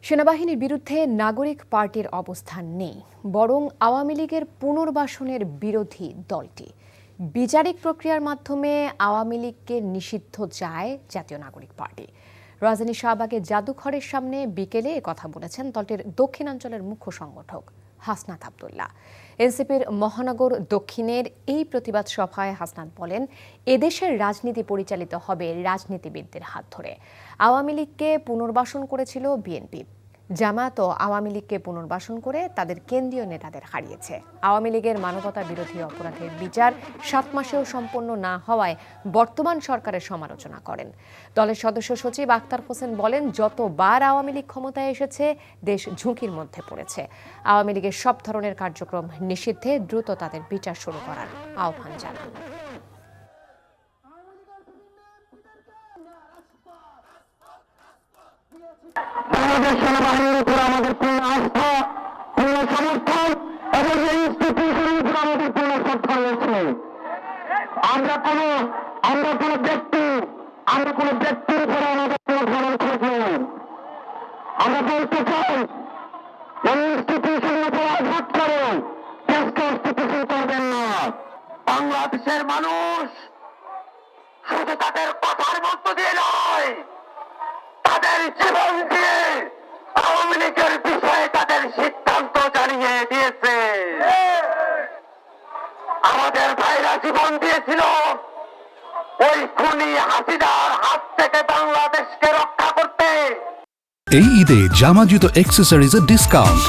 সেনাবাহিনীর বিরুদ্ধে নাগরিক পার্টির অবস্থান নেই, বরং আওয়ামী লীগের পুনর্বাসনের বিরোধী দলটি। বিচারিক প্রক্রিয়ার মাধ্যমে আওয়ামী লীগকে নিষিদ্ধ চায় জাতীয় নাগরিক পার্টি। রাজধানী শাহবাগের জাদুঘরের সামনে বিকেলে কথা বলেছেন দলটির দক্ষিণাঞ্চলের মুখ্য সংগঠক হাসনাত আব্দুল্লাহ। এনসিপির মহানগর দক্ষিণের এই প্রতিবাদ সভায় হাসনাত বলেন, এদেশের রাজনীতি পরিচালিত হবে রাজনীতিবিদদের হাত ধরে। আওয়ামী লীগকে পুনর্বাসন করেছিল বিএনপি। জামায়াতও আওয়ামী লীগকে পুনর্বাসন করে তাদের কেন্দ্রীয় নেতাদের হারিয়েছে। আওয়ামী লীগের মানবতা বিরোধী অপরাধের বিচার 7 মাসেও সম্পন্ন না হওয়ায় বর্তমান সরকারের সমালোচনা করেন। দলের সদস্য সচিব আক্তার হোসেন বলেন, যতবার আওয়ামী লীগ ক্ষমতায় এসেছে দেশ ঝুঁকির মধ্যে পড়েছে। আওয়ামী লীগের সব ধরনের কার্যক্রম নিষিদ্ধে দ্রুত তাদের বিচার শুরু করার আহ্বান জানান। বাংলাদেশ সেনাবাহিনীর উপর আমাদের পূর্ণ আস্থা, পূর্ণ সমর্থন এবং এই ইনস্টিটিউশনের উপর আমাদের পূর্ণ শ্রদ্ধা রয়েছে। আমরা কোনো ব্যক্তির উপরে আমাদের কোনো ধরনের খোঁজ নেই। আমরা বলতে চাই, এই ইনস্টিটিউশনের উপর আঘাত করে দেশকে ইনস্টিটিউশন করবেন না। বাংলাদেশের মানুষ শুধু তাদের কথার মধ্য দিয়ে নয়, তাদের জীবন দিয়ে আওয়ামী লীগের বিষয়ে তাদের সিদ্ধান্ত জানিয়ে দিয়েছে। আমাদের ভাইরা জীবন দিয়েছিল ওই খুনি হাসিনার হাত থেকে বাংলাদেশকে রক্ষা করতে। এই ঈদে জামা জুতো অ্যাক্সেসরিজের ডিসকাউন্ট।